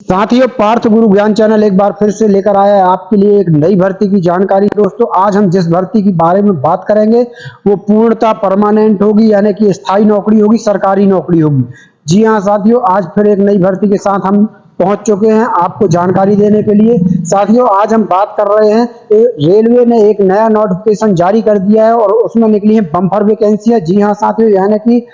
साथियों, पार्थ गुरु ज्ञान चैनल एक बार फिर से लेकर आया है आपके लिए एक नई भर्ती की जानकारी। दोस्तों, आज हम जिस भर्ती के बारे में बात करेंगे वो पूर्णतः परमानेंट होगी, यानी कि स्थायी नौकरी होगी, सरकारी नौकरी होगी। जी हाँ साथियों, आज फिर एक नई भर्ती के साथ हम पहुंच चुके हैं आपको जानकारी देने के लिए। साथियों, आज हम बात कर रहे हैं रेलवे ने एक नया नोटिफिकेशन जारी कर दिया है और उसमें निकली है बम्पर वैकेंसियां। जी हाँ साथियों, यानी कि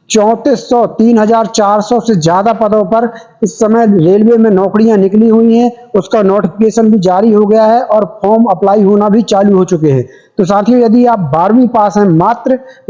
3400 3400 से ज्यादा पदों पर इस समय रेलवे में नौकरियां निकली हुई हैं। उसका नोटिफिकेशन भी जारी हो गया है और फॉर्म अप्लाई होना भी चालू हो चुके हैं। तो साथियों, यदि आप 12वीं पास हैं,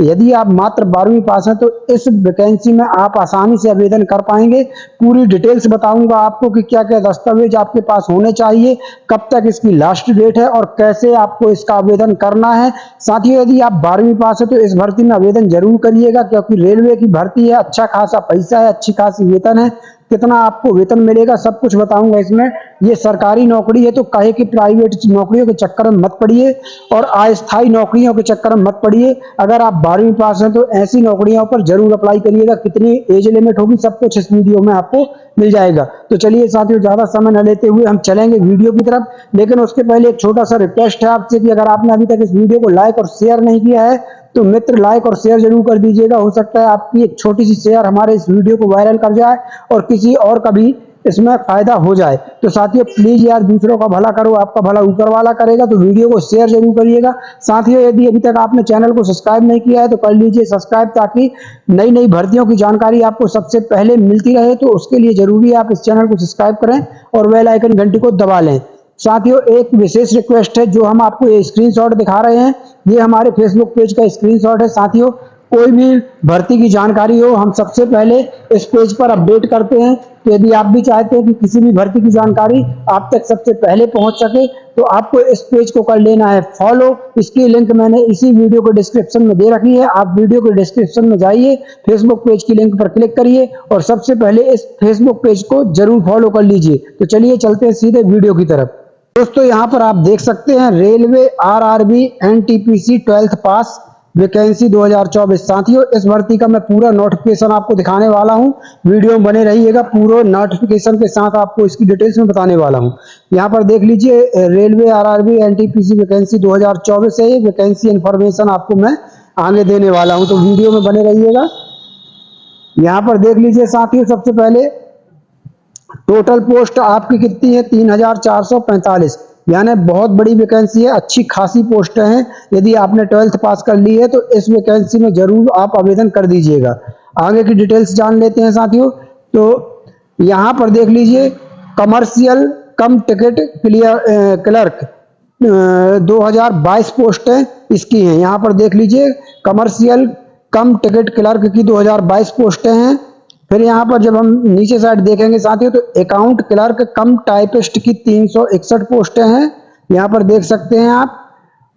यदि आप मात्र 12वीं पास हैं तो इस वैकेंसी में आप आसानी से आवेदन कर पाएंगे। पूरी डिटेल्स बताऊंगा आपको कि क्या क्या दस्तावेज आपके पास होने चाहिए, कब तक इसकी लास्ट डेट है और कैसे आपको इसका आवेदन करना है। साथियों, यदि आप 12वीं पास है तो इस भर्ती में आवेदन जरूर करिएगा, क्योंकि रेलवे की भर्ती है, अच्छा खासा पैसा है, अच्छी खासी वेतन है। कितना आपको वेतन मिलेगा सब कुछ बताऊंगा इसमें। ये सरकारी नौकरी है तो कहे कि प्राइवेट नौकरियों के चक्कर में मत पड़िए और अस्थायी नौकरियों के चक्कर में मत पड़िए। अगर आप 12वीं पास हैं तो ऐसी नौकरियों पर जरूर अप्लाई करिएगा। कितनी एज लिमिट होगी सब कुछ इस वीडियो में आपको मिल जाएगा। तो चलिए साथियों, ज्यादा समय न लेते हुए हम चलेंगे वीडियो की तरफ। लेकिन उसके पहले एक छोटा सा रिक्वेस्ट है आपसे कि अगर आपने अभी तक इस वीडियो को लाइक और शेयर नहीं किया है तो मित्र लाइक और शेयर जरूर कर दीजिएगा। हो सकता है आपकी एक छोटी सी शेयर हमारे इस वीडियो को वायरल कर जाए और किसी और का भी इसमें फायदा हो जाए। तो साथियों, प्लीज यार, दूसरों का भला करो, आपका भला ऊपर वाला करेगा। तो वीडियो को शेयर जरूर करिएगा। साथियों, यदि अभी तक आपने चैनल को सब्सक्राइब नहीं किया है तो कर लीजिए सब्सक्राइब, ताकि नई नई भर्तियों की जानकारी आपको सबसे पहले मिलती रहे। तो उसके लिए जरूरी है आप इस चैनल को सब्सक्राइब करें और बेल आइकन घंटी को दबा लें। साथियों, एक विशेष रिक्वेस्ट है, जो हम आपको ये स्क्रीनशॉट दिखा रहे हैं ये हमारे फेसबुक पेज का स्क्रीनशॉट है। साथियों, कोई भी भर्ती की जानकारी हो हम सबसे पहले इस पेज पर अपडेट करते हैं। तो यदि आप भी चाहते हैं कि किसी भी भर्ती की जानकारी आप तक सबसे पहले पहुंच सके तो आपको इस पेज को कर लेना है फॉलो। इसकी लिंक मैंने इसी वीडियो के डिस्क्रिप्शन में दे रखी है। आप वीडियो के डिस्क्रिप्शन में जाइए, फेसबुक पेज की लिंक पर क्लिक करिए और सबसे पहले इस फेसबुक पेज को जरूर फॉलो कर लीजिए। तो चलिए चलते हैं सीधे वीडियो की तरफ। दोस्तों, यहाँ पर आप देख सकते हैं रेलवे आरआरबी एनटीपीसी 12th पास वैकेंसी 2024। साथियों, इस भर्ती का मैं पूरा नोटिफिकेशन आपको दिखाने वाला हूँ। वीडियो में बने रहिएगा, पूरा नोटिफिकेशन के साथ आपको इसकी डिटेल्स में बताने वाला हूँ। यहाँ पर देख लीजिए, रेलवे आरआरबी एनटीपीसी वैकेंसी 2024 है। ये वैकेंसी इन्फॉर्मेशन आपको मैं आगे देने वाला हूँ, तो वीडियो में बने रहिएगा। यहाँ पर देख लीजिए साथियों, सबसे पहले टोटल पोस्ट आपकी कितनी है, 3445, यानी बहुत बड़ी वैकेंसी है, अच्छी खासी पोस्ट हैं। यदि आपने 12th पास कर ली है तो इस वैकेंसी में जरूर आप आवेदन कर दीजिएगा। आगे की डिटेल्स जान लेते हैं साथियों। तो यहाँ पर देख लीजिए, कमर्शियल कम टिकट क्लर्क 2022 पोस्टें इसकी हैं। यहाँ पर देख लीजिए, कमर्शियल कम टिकट क्लर्क की 2022 पोस्टें हैं। फिर यहाँ पर जब हम नीचे साइड देखेंगे साथियों तो अकाउंट क्लर्क कम टाइपिस्ट की 361 पोस्टें हैं, यहाँ पर देख सकते हैं आप।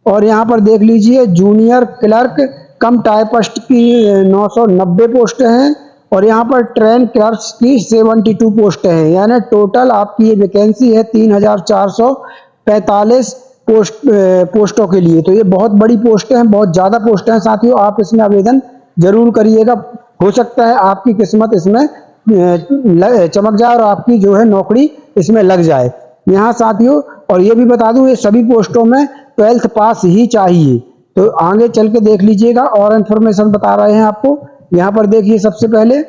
और यहाँ पर देख लीजिए, जूनियर क्लर्क कम टाइपिस्ट की 990 पोस्टें हैं और यहाँ पर ट्रेन क्लर्क्स की 72 पोस्टें हैं। यानी टोटल आपकी ये वैकेंसी है 3445 पोस्टों के लिए। तो ये बहुत बड़ी पोस्टें हैं, बहुत ज़्यादा पोस्टें हैं साथियों। आप इसमें आवेदन जरूर करिएगा। हो सकता है आपकी किस्मत इसमें चमक जाए और आपकी जो है नौकरी इसमें लग जाए। यहाँ साथियों, और ये भी बता दूं, ये सभी पोस्टों में 12th पास ही चाहिए। तो आगे चल के देख लीजिएगा और इन्फॉर्मेशन बता रहे हैं आपको। यहाँ पर देखिए, सबसे पहले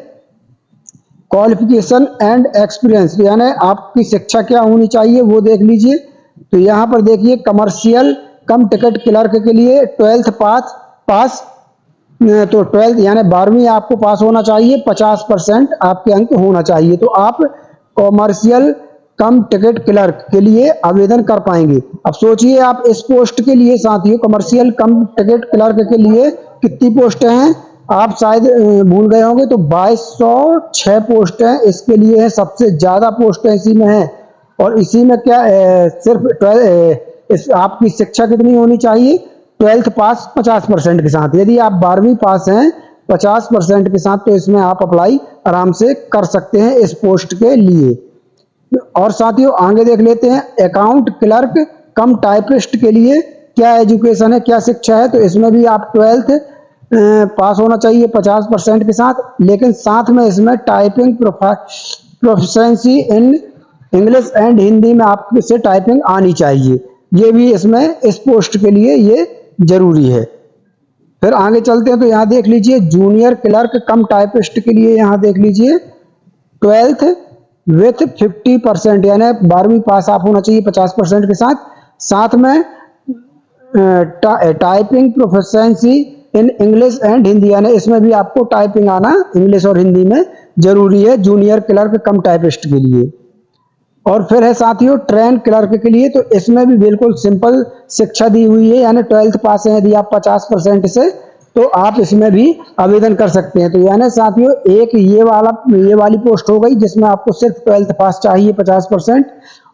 क्वालिफिकेशन एंड एक्सपीरियंस, यानी आपकी शिक्षा क्या होनी चाहिए वो देख लीजिए। तो यहाँ पर देखिए, कमर्शियल कम टिकट क्लर्क के लिए 12th पास, तो 12th यानी 12वीं आपको पास होना चाहिए, 50% आपके अंक होना चाहिए, तो आप कॉमर्शियल कम टिकट क्लर्क के लिए आवेदन कर पाएंगे। अब सोचिए, आप इस पोस्ट के लिए साथियों, कमर्शियल कम टिकट क्लर्क के लिए कितनी पोस्टें हैं आप शायद भूल गए होंगे। तो 2206 पोस्ट हैं इसके लिए है, सबसे ज्यादा पोस्टें इसी में है। और इसी में क्या सिर्फ आपकी शिक्षा कितनी होनी चाहिए, 12th पास 50% के साथ। यदि आप 12वीं पास हैं 50% के साथ तो इसमें आप अप्लाई आराम से कर सकते हैं इस पोस्ट के लिए। और साथियों, आगे देख लेते हैं, अकाउंट क्लर्क कम टाइपिस्ट के लिए क्या एजुकेशन है, क्या शिक्षा है। तो इसमें भी आप 12th पास होना चाहिए 50% के साथ, लेकिन साथ में इसमें typing proficiency in English and Hindi में आपको से टाइपिंग आनी चाहिए। ये भी इसमें इस पोस्ट के लिए ये जरूरी है। फिर आगे चलते हैं तो यहाँ देख लीजिए जूनियर क्लर्क कम टाइपिस्ट के लिए यहाँ देख लीजिए 12th विथ 50%, यानी 12वीं पास आप होना चाहिए 50% के साथ। साथ में typing proficiency in English and Hindi, यानी इसमें भी आपको टाइपिंग आना इंग्लिश और हिंदी में जरूरी है जूनियर क्लर्क कम टाइपिस्ट के लिए। और फिर है साथियों ट्रेन क्लर्क के लिए, तो इसमें भी बिल्कुल सिंपल शिक्षा दी हुई है, यानी 12th पास है यदि आप 50% से, तो आप इसमें भी आवेदन कर सकते हैं। तो यानी साथियों एक ये वाली पोस्ट हो गई जिसमें आपको सिर्फ 12th पास चाहिए 50%,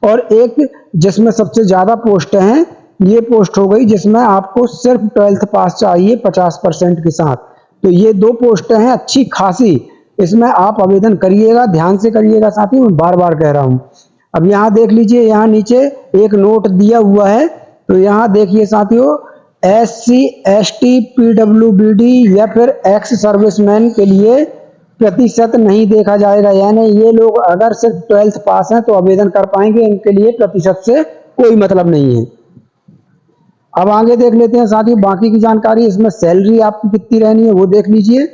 और एक जिसमें सबसे ज्यादा पोस्ट हैं ये पोस्ट हो गई जिसमें आपको सिर्फ 12th पास चाहिए 50% के साथ। तो ये दो पोस्ट हैं अच्छी खासी, इसमें आप आवेदन करिएगा, ध्यान से करिएगा साथियों, मैं बार बार कह रहा हूँ। अब यहाँ देख लीजिए, यहाँ नीचे एक नोट दिया हुआ है, तो यहाँ देखिए साथियों SC ST PWBD या फिर एक्स सर्विसमैन के लिए प्रतिशत नहीं देखा जाएगा, यानी ये लोग अगर सिर्फ 12th पास हैं तो आवेदन कर पाएंगे, इनके लिए प्रतिशत से कोई मतलब नहीं है। अब आगे देख लेते हैं साथियों बाकी की जानकारी, इसमें सैलरी आपकी कितनी रहनी है वो देख लीजिए।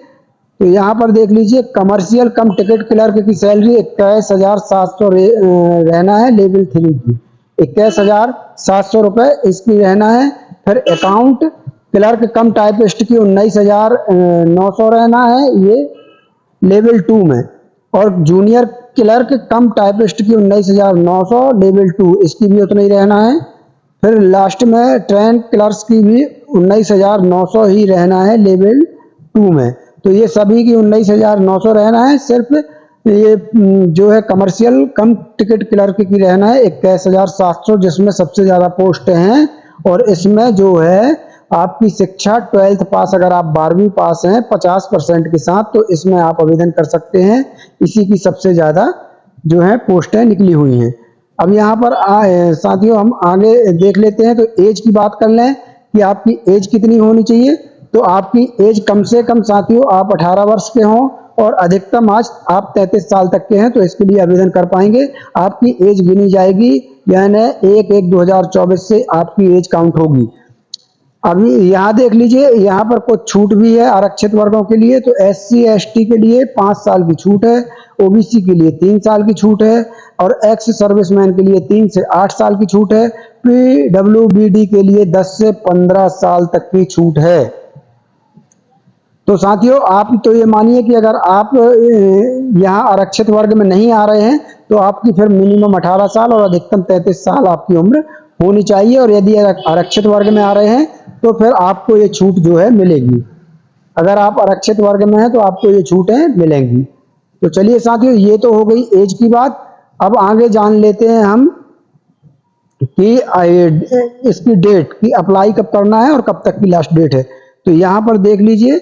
तो यहाँ पर देख लीजिए कमर्शियल कम टिकट क्लर्क की सैलरी 21,700 रहना है, लेवल 3 की 21,700 रुपये इसकी रहना है। फिर अकाउंट क्लर्क कम टाइपिस्ट की 19,900 रहना है, ये लेवल 2 में। और जूनियर क्लर्क कम टाइपिस्ट की 19,900 लेवल 2, इसकी भी उतना ही रहना है। फिर लास्ट में ट्रेन क्लर्क्स की भी 19,900 ही रहना है लेवल 2 में। तो ये सभी की 19,900 रहना है, सिर्फ ये जो है कमर्शियल कम टिकट क्लर्क की रहना है 21,700, जिसमें सबसे ज़्यादा पोस्ट हैं। और इसमें जो है आपकी शिक्षा 12th पास, अगर आप 12वीं पास हैं 50% के साथ, तो इसमें आप आवेदन कर सकते हैं। इसी की सबसे ज़्यादा जो है पोस्टें निकली हुई हैं। अब यहाँ पर साथियों हम आगे देख लेते हैं, तो एज की बात कर लें कि आपकी एज कितनी होनी चाहिए। तो आपकी एज कम से कम साथियों आप 18 वर्ष के हों और अधिकतम आज आप 33 साल तक के हैं, तो इसके लिए आवेदन कर पाएंगे। आपकी एज गिनी जाएगी, यानी 1/1/2024 से आपकी एज काउंट होगी। अभी यहाँ देख लीजिए, यहाँ पर कुछ छूट भी है आरक्षित वर्गों के लिए। तो SC ST के लिए 5 साल की छूट है, OBC के लिए 3 साल की छूट है, और एक्स सर्विसमैन के लिए 3 से 8 साल की छूट है। PWBD के लिए 10 से 15 साल तक की छूट है। तो साथियों आप तो ये मानिए कि अगर आप यहाँ आरक्षित वर्ग में नहीं आ रहे हैं तो आपकी फिर मिनिमम 18 साल और अधिकतम 33 साल आपकी उम्र होनी चाहिए, और यदि आरक्षित वर्ग में आ रहे हैं तो फिर आपको ये छूट जो है मिलेगी। अगर आप आरक्षित वर्ग में हैं तो आपको ये छूटें मिलेंगी। तो चलिए साथियों ये तो हो गई एज की बात। अब आगे जान लेते हैं हम कि इसकी डेट की अप्लाई कब करना है और कब तक की लास्ट डेट है। तो यहाँ पर देख लीजिए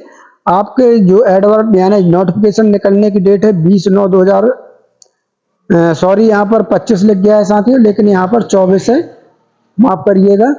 आपके जो एडवर्ट यानी नोटिफिकेशन निकलने की डेट है 20/9/2000 सॉरी यहाँ पर 25 लिख गया है साथियों, लेकिन यहाँ पर 24 है, माफ करिएगा,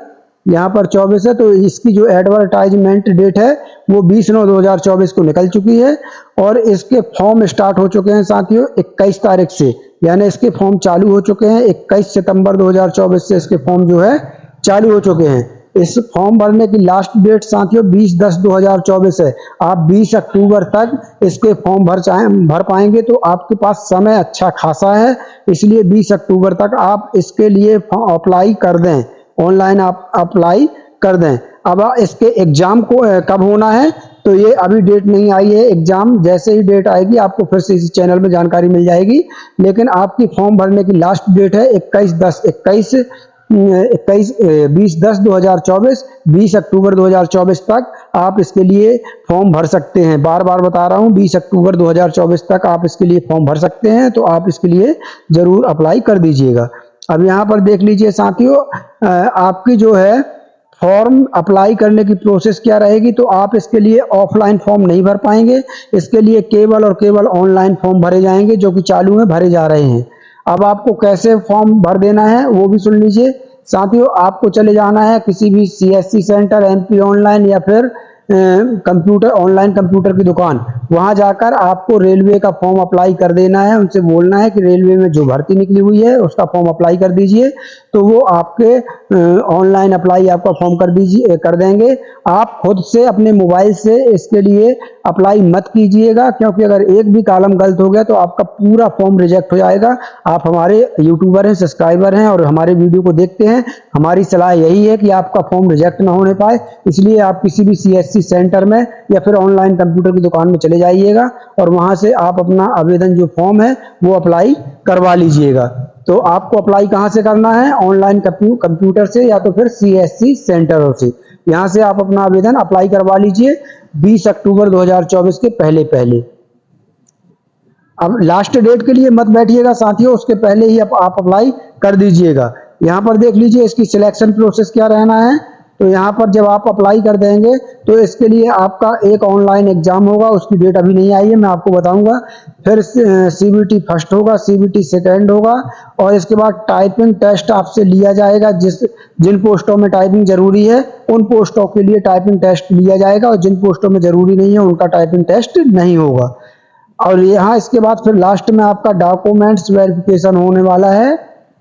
यहाँ पर 24 है। तो इसकी जो एडवर्टाइजमेंट डेट है वो 20/9/2024 को निकल चुकी है, और इसके फॉर्म स्टार्ट हो चुके हैं साथियों 21 तारीख से, यानी इसके फॉर्म चालू हो चुके हैं। 21 सितंबर 2024 से इसके फॉर्म जो है चालू हो चुके हैं। इस फॉर्म भरने की लास्ट डेट साथियों 20/10/2024 है। आप 20 अक्टूबर तक इसके फॉर्म भर पाएंगे, तो आपके पास समय अच्छा खासा है, इसलिए 20 अक्टूबर तक आप इसके लिए अप्लाई कर दें, ऑनलाइन आप अप्लाई कर दें। अब इसके एग्जाम को कब होना है तो ये अभी डेट नहीं आई है, एग्जाम जैसे ही डेट आएगी आपको फिर से इस चैनल में जानकारी मिल जाएगी। लेकिन आपकी फॉर्म भरने की लास्ट डेट है 20/10/2024, 20 अक्टूबर 2024 तक आप इसके लिए फॉर्म भर सकते हैं। बार बार बता रहा हूं 20 अक्टूबर 2024 तक आप इसके लिए फॉर्म भर सकते हैं, तो आप इसके लिए जरूर अप्लाई कर दीजिएगा। अब यहाँ पर देख लीजिए साथियों आपकी जो है फॉर्म अप्लाई करने की प्रोसेस क्या रहेगी। तो आप इसके लिए ऑफलाइन फॉर्म नहीं भर पाएंगे, इसके लिए केवल और केवल ऑनलाइन फॉर्म भरे जाएंगे जो कि चालू में भरे जा रहे हैं। अब आपको कैसे फॉर्म भर देना है वो भी सुन लीजिए साथियों। आपको चले जाना है किसी भी CSC सेंटर, MP ऑनलाइन या फिर कंप्यूटर, ऑनलाइन कंप्यूटर की दुकान, वहां जाकर आपको रेलवे का फॉर्म अप्लाई कर देना है। उनसे बोलना है कि रेलवे में जो भर्ती निकली हुई है उसका फॉर्म अप्लाई कर दीजिए, तो वो आपके ऑनलाइन अप्लाई आपका फॉर्म कर देंगे। आप खुद से अपने मोबाइल से इसके लिए अप्लाई मत कीजिएगा, क्योंकि अगर एक भी कॉलम गलत हो गया तो आपका पूरा फॉर्म रिजेक्ट हो जाएगा। आप हमारे यूट्यूबर हैं, सब्सक्राइबर हैं और हमारे वीडियो को देखते हैं, हमारी सलाह यही है कि आपका फॉर्म रिजेक्ट ना होने पाए। इसलिए आप किसी भी CSC सेंटर में या फिर ऑनलाइन कंप्यूटर की दुकान में चले जाइएगा और वहां से आप अपना आवेदन जो फॉर्म है वो अप्लाई करवा लीजिएगा। तो आपको अप्लाई कहाँ से करना है? ऑनलाइन कंप्यूटर से या तो फिर CSC सेंटरों से। यहाँ से आप अपना आवेदन अप्लाई करवा लीजिए 20 अक्टूबर 2024 के पहले पहले। अब लास्ट डेट के लिए मत बैठिएगा साथियों, उसके पहले ही आप अप्लाई कर दीजिएगा। यहाँ पर देख लीजिए इसकी सिलेक्शन प्रोसेस क्या रहना है। तो यहाँ पर जब आप अप्लाई कर देंगे तो इसके लिए आपका एक ऑनलाइन एग्जाम होगा, उसकी डेट अभी नहीं आई है, मैं आपको बताऊंगा। फिर CBT फर्स्ट होगा, CBT सेकेंड होगा और इसके बाद टाइपिंग टेस्ट आपसे लिया जाएगा। जिन पोस्टों में टाइपिंग जरूरी है उन पोस्टों के लिए टाइपिंग टेस्ट लिया जाएगा और जिन पोस्टों में जरूरी नहीं है उनका टाइपिंग टेस्ट नहीं होगा। और यहाँ इसके बाद फिर लास्ट में आपका डॉक्यूमेंट्स वेरिफिकेशन होने वाला है।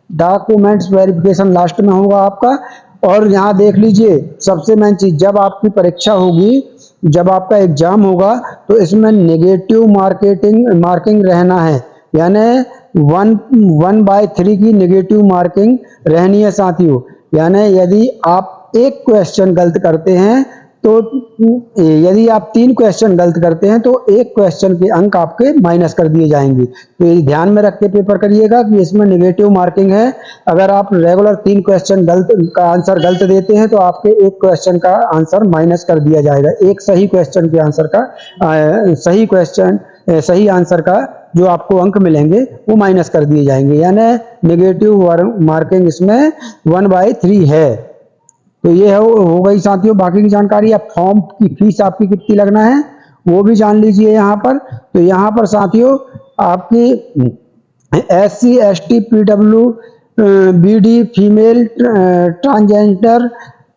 डॉक्यूमेंट्स वेरिफिकेशन लास्ट में होगा आपका। और यहाँ देख लीजिए सबसे मेन चीज, जब आपकी परीक्षा होगी, जब आपका एग्जाम होगा तो इसमें नेगेटिव मार्किंग रहना है, यानी 1/3 की नेगेटिव मार्किंग रहनी है साथियों। यानी यदि आप एक क्वेश्चन गलत करते हैं तो यदि आप 3 क्वेश्चन गलत करते हैं तो एक क्वेश्चन के अंक आपके माइनस कर दिए जाएंगे। तो ये ध्यान में रख के पेपर करिएगा कि इसमें नेगेटिव मार्किंग है। अगर आप रेगुलर 3 क्वेश्चन गलत का आंसर गलत देते हैं तो आपके एक क्वेश्चन का आंसर माइनस कर दिया जाएगा। एक सही क्वेश्चन के आंसर का सही आंसर का जो आपको अंक मिलेंगे वो माइनस कर दिए जाएंगे, यानी नेगेटिव मार्किंग इसमें 1/3 है। तो ये हो गई साथियों बाकी की जानकारी। अब फॉर्म की फीस आपकी कितनी लगना है वो भी जान लीजिए यहाँ पर। तो यहाँ पर साथियों आपकी SC ST PW BD female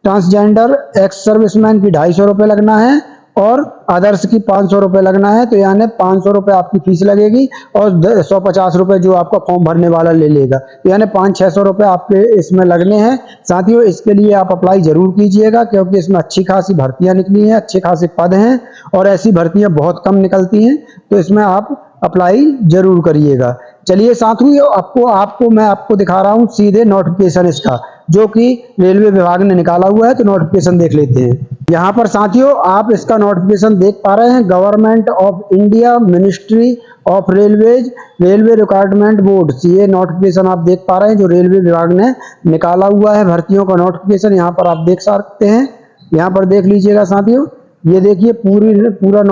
transgender ex serviceman की 250 रुपये लगना है और अदर्स की 500 रुपये लगना है। तो यानी 500 रुपये आपकी फीस लगेगी और 150 रुपये जो आपका फॉर्म भरने वाला ले लेगा, यानी 500-600 रुपये आपके इसमें लगने हैं। साथियों इसके लिए आप अप्लाई जरूर कीजिएगा, क्योंकि इसमें अच्छी खासी भर्तियां निकली हैं, अच्छे खासे पद हैं और ऐसी भर्तियां बहुत कम निकलती हैं। तो इसमें आप अप्लाई जरूर करिएगा। चलिए साथियों आपको मैं दिखा रहा हूँ सीधे नोटिफिकेशन इसका, जो कि रेलवे विभाग ने निकाला हुआ है। तो नोटिफिकेशन देख लेते हैं। यहाँ पर साथियों आप इसका नोटिफिकेशन देख पा रहे हैं, government of India ministry of railways railway requirement board, ये नोटिफिकेशन आप देख पा रहे हैं जो रेलवे विभाग ने निकाला हुआ है भर्तियों का नोटिफिकेशन। यहाँ पर आप देख सकते हैं, यहाँ पर देख लीजिएगा साथियों, ये देखिए पूरा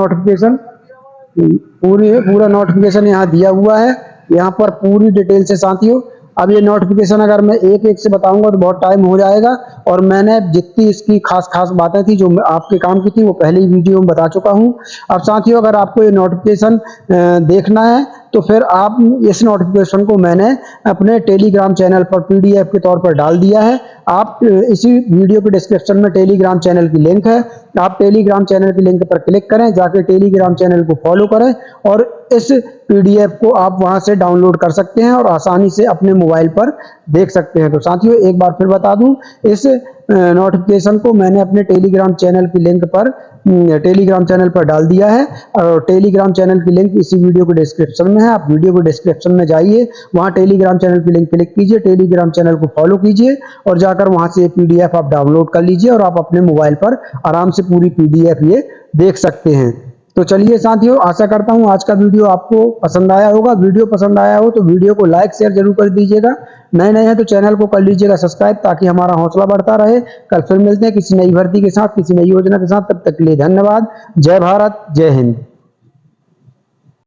नोटिफिकेशन यहाँ दिया हुआ है, यहाँ पर पूरी डिटेल से साथियों। अब ये नोटिफिकेशन अगर मैं एक से बताऊंगा तो बहुत टाइम हो जाएगा और मैंने जितनी इसकी खास बातें थी जो आपके काम की थी वो पहले ही वीडियो में बता चुका हूं। अब साथियों अगर आपको ये नोटिफिकेशन देखना है तो फिर आप इस नोटिफिकेशन को मैंने अपने टेलीग्राम चैनल पर PDF के तौर पर डाल दिया है। आप इसी वीडियो के डिस्क्रिप्शन में टेलीग्राम चैनल की लिंक है, आप टेलीग्राम चैनल की लिंक पर क्लिक करें, जाके टेलीग्राम चैनल को फॉलो करें और इस PDF को आप वहां से डाउनलोड कर सकते हैं और आसानी से अपने मोबाइल पर देख सकते हैं। तो साथियों एक बार फिर बता दूं, इस नोटिफिकेशन को मैंने अपने टेलीग्राम चैनल की लिंक पर टेलीग्राम चैनल पर डाल दिया है और टेलीग्राम चैनल की लिंक इसी वीडियो के डिस्क्रिप्शन में है। आप वीडियो के डिस्क्रिप्शन में जाइए, वहां टेलीग्राम चैनल की लिंक क्लिक कीजिए, टेलीग्राम चैनल को फॉलो कीजिए और जाकर वहां से PDF आप डाउनलोड कर लीजिए और आप अपने मोबाइल पर आराम से पूरी PDF ये देख सकते हैं। तो चलिए साथियों आशा करता हूं आज का वीडियो आपको पसंद आया होगा। वीडियो पसंद आया हो तो वीडियो को लाइक शेयर जरूर कर दीजिएगा। नए हैं तो चैनल को कर लीजिएगा सब्सक्राइब, ताकि हमारा हौसला बढ़ता रहे। कल फिर मिलते हैं किसी नई भर्ती के साथ, किसी नई योजना के साथ। तब तक के लिए धन्यवाद। जय भारत, जय हिंद।